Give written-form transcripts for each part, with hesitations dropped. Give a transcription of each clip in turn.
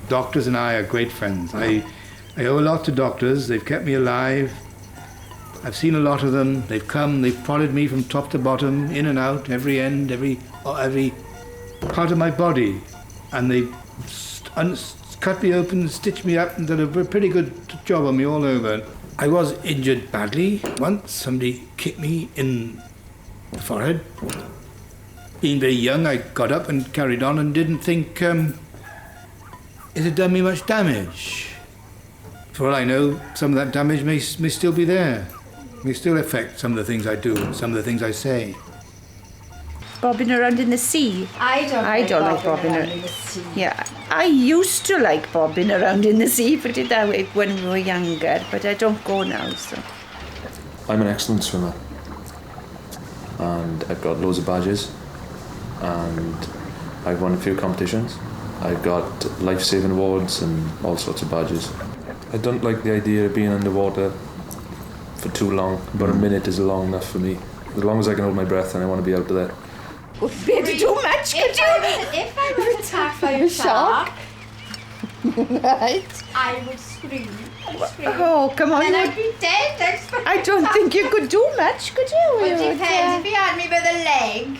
Doctors and I are great friends. I owe a lot to doctors. They've kept me alive. I've seen a lot of them. They've come, they've prodded me from top to bottom, in and out, every end, every part of my body. And they've cut me open, stitched me up, and done a pretty good job on me all over. I was injured badly once. Somebody kicked me in the forehead. Being very young, I got up and carried on and didn't think it had done me much damage. For all I know, some of that damage may still be there. May still affect some of the things I do and some of the things I say. Bobbing around in the sea. I don't like bobbing around in the sea. Yeah, I used to like bobbing around in the sea, put it that way, when we were younger, but I don't go now, so. I'm an excellent swimmer. And I've got loads of badges. And I've won a few competitions. I've got life-saving awards and all sorts of badges. I don't like the idea of being underwater for too long. About a minute is long enough for me. As long as I can hold my breath and I want to be out of there. Wouldn't be able to do much, could you? If I was attacked by a shark, right. I would scream. Oh, come on. And I'd be dead. I don't think you could do much, could you? Well, it depends. If you had me by the leg,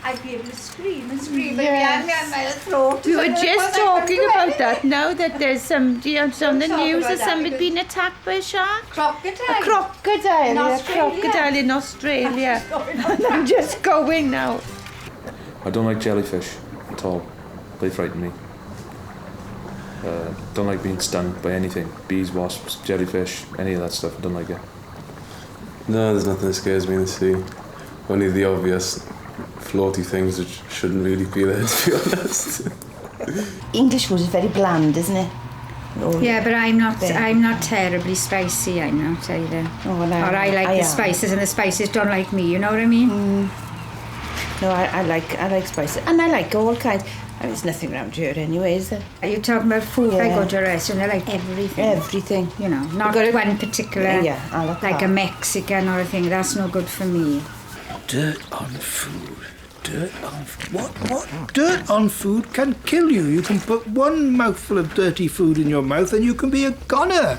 I'd be able to scream and scream. But if you had me on my throat... We were just talking about that now, that there's somebody on the news of somebody being attacked by a shark. Crocodile. A crocodile. In A Australia. crocodile in Australia. And I'm just going now. I don't like jellyfish at all. They frighten me. Don't like being stung by anything. Bees, wasps, jellyfish, any of that stuff. I don't like it. No, there's nothing that scares me in the sea. Only the obvious floaty things which shouldn't really be there, to be honest. English food is very bland, isn't it? Yeah, but I'm not terribly spicy, I'm not either. Oh, well, or I like the spices and the spices don't like me, you know what I mean? No, I like spices. And I like all kinds. I mean, there's nothing around here anyway, is there? Are you talking about food? Yeah. I go to a restaurant, I like everything. Everything. You know, not one particular, a la like a Mexican or a thing. That's no good for me. Dirt on food. Dirt on food. What? Dirt on food can kill you. You can put one mouthful of dirty food in your mouth and you can be a goner.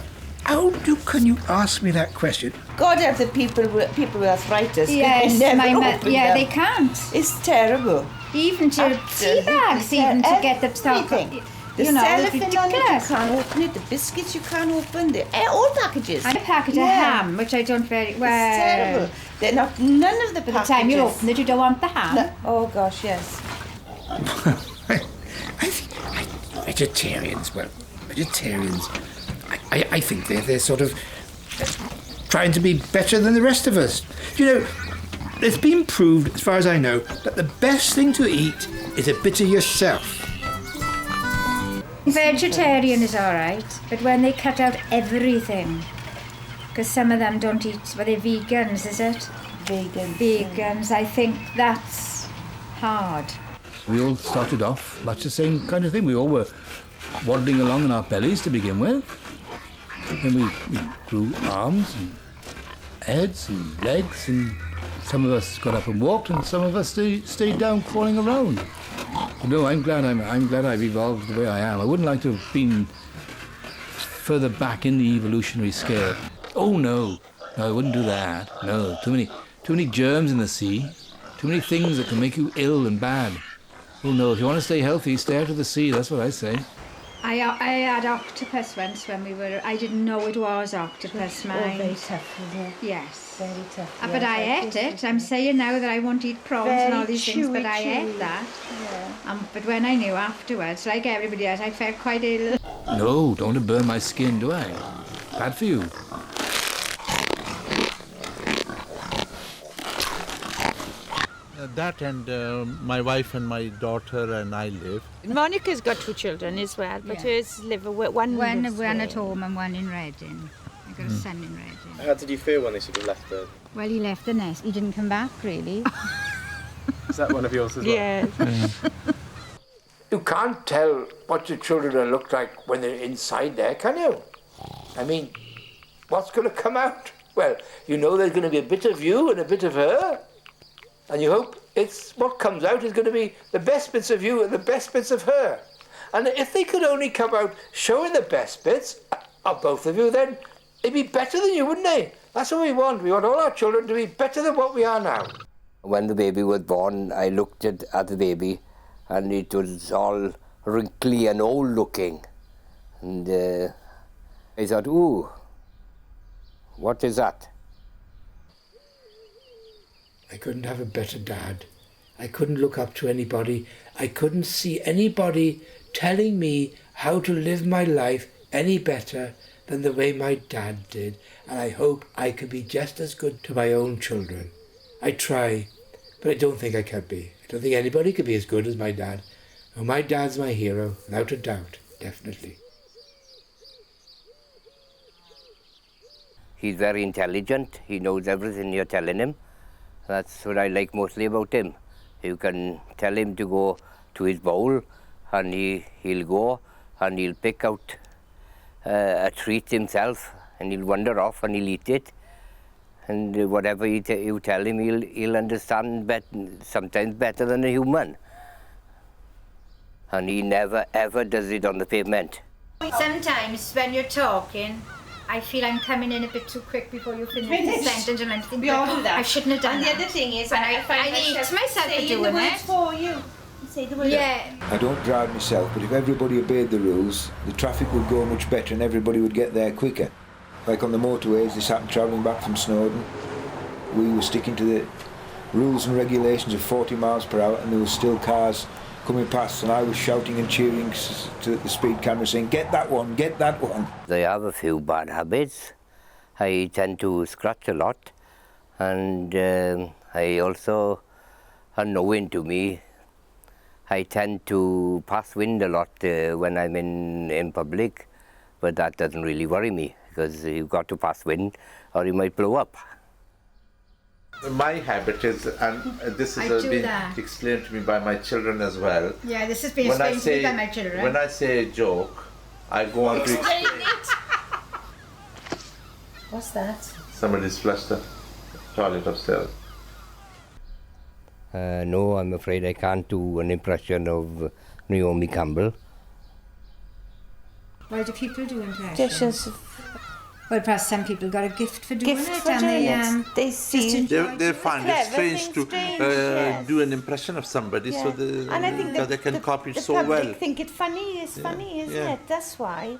Can you ask me that question? God help the people with arthritis. Yes, they can't. It's terrible. Even to tea bags, even to get the stuff. The You know, it's cellophane on it, you ridiculous. can't open it. The biscuits you can't open. All packages. And a packet of ham, which I don't very well. It's terrible. They're not. None of the By packages. the time you open it, you don't want the ham. No. Oh gosh, yes. I think vegetarians, I think they're sort of trying to be better than the rest of us. You know, it's been proved, as far as I know, that the best thing to eat is a bit of yourself. Vegetarian is all right, but when they cut out everything, because some of them don't eat, they're vegans, is it? Vegans, I think that's hard. We all started off much the same kind of thing. We all were waddling along on our bellies to begin with. Then we grew arms and heads and legs, and some of us got up and walked, and some of us stayed down crawling around. No, I'm glad I've evolved the way I am. I wouldn't like to have been further back in the evolutionary scale. Oh no, I wouldn't do that. No, too many germs in the sea, too many things that can make you ill and bad. Oh no, if you want to stay healthy, stay out of the sea. That's what I say. I had octopus once when we were. I didn't know it was octopus. Very tough, isn't it? Yes. Very tough. But I ate it. I'm saying now that I won't eat prawns and all these things, but I ate that. Yeah. But when I knew afterwards, like everybody else, I felt quite ill. No, don't want to burn my skin, do I? Bad for you. That and my wife and my daughter and I live. Monica's got 2 children as well, but hers live one at home and one in Reading. I got a son in Reading. How did you feel when they sort of left the... Well, he left the nest. He didn't come back, really. Is that one of yours as well? Yeah. You can't tell what your children look like when they're inside there, can you? I mean, what's going to come out? Well, you know there's going to be a bit of you and a bit of her, and you hope what comes out is going to be the best bits of you and the best bits of her. And if they could only come out showing the best bits of both of you, then it'd be better than you, wouldn't they? That's what we want. We want all our children to be better than what we are now. When the baby was born, I looked at the baby and it was all wrinkly and old looking. And I thought, ooh, what is that? I couldn't have a better dad. I couldn't look up to anybody. I couldn't see anybody telling me how to live my life any better than the way my dad did. And I hope I could be just as good to my own children. I try, but I don't think I can be. I don't think anybody could be as good as my dad. Oh, my dad's my hero, without a doubt, definitely. He's very intelligent. He knows everything you're telling him. That's what I like mostly about him. You can tell him to go to his bowl and he'll go and he'll pick out a treat himself and he'll wander off and he'll eat it. And whatever you tell him, he'll understand sometimes better than a human. And he never ever does it on the pavement. Sometimes when you're talking, I feel I'm coming in a bit too quick before you finish the sentence, and I'm thinking, We all do that. I shouldn't have done And that. the other thing is, And I find hate myself for saying doing the words it. for you. Say the words. Yeah. I don't drive myself, but if everybody obeyed the rules, the traffic would go much better and everybody would get there quicker. Like on the motorways, this happened travelling back from Snowdon. We were sticking to the rules and regulations of 40 miles per hour and there were still cars coming past and I was shouting and cheering to the speed camera saying, get that one, get that one. I have a few bad habits. I tend to scratch a lot and I also, unknowing to me, I tend to pass wind a lot when I'm in public, but that doesn't really worry me because you've got to pass wind or you might blow up. My habit is, and this I has do been that. explained to me by my children as well. Yeah, this has been When I explained to me say by my children. when I say a joke, I go on to explain. What's that? Somebody's flushed the toilet upstairs. No, I'm afraid I can't do an impression of Naomi Campbell. Why do people do impressions? Just Well, perhaps some people got a gift for doing gift it, for and doing they it. They see. They find it Clever strange thing, to strange, yes. do an impression of somebody, so Yeah. And I think that they can copy it the so public well. think it funny. It's funny, isn't yeah. it? That's why.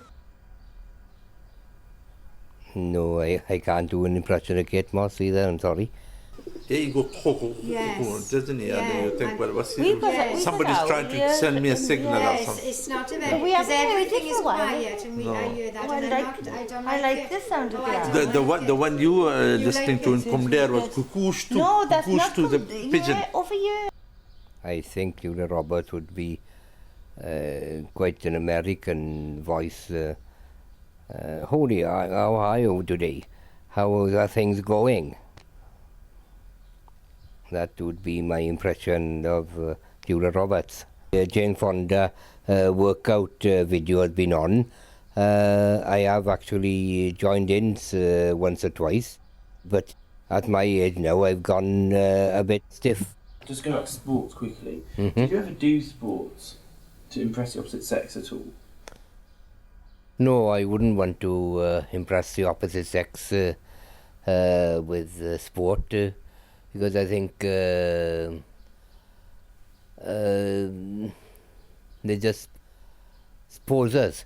No, I can't do an impression of Kate Moss either, I'm sorry. Here you go, Yes. doesn't he? And you think, well, what's he We've doing? got- we've Somebody's got trying to our send me a signal or Yes, something. it's not a very, But we because haven't heard it everything for is a while. quiet, and I hear that, Oh, and I I don't I like like it. the sound of Oh, I that. don't like The one you were You listening like to it? in Cumdare was cuckoosh to, No, that's cuckoosh not to the from- pigeon. Yeah, over here. I think Julia Roberts would be quite an American voice. Holy, how are you today? How are things going? That would be my impression of Julia Roberts. Jane Fonda workout video has been on. I have actually joined in once or twice, but at my age now I've gone a bit stiff. Just go back to sports quickly. Did you ever do sports to impress the opposite sex at all? No, I wouldn't want to impress the opposite sex with sport because I think they just posers.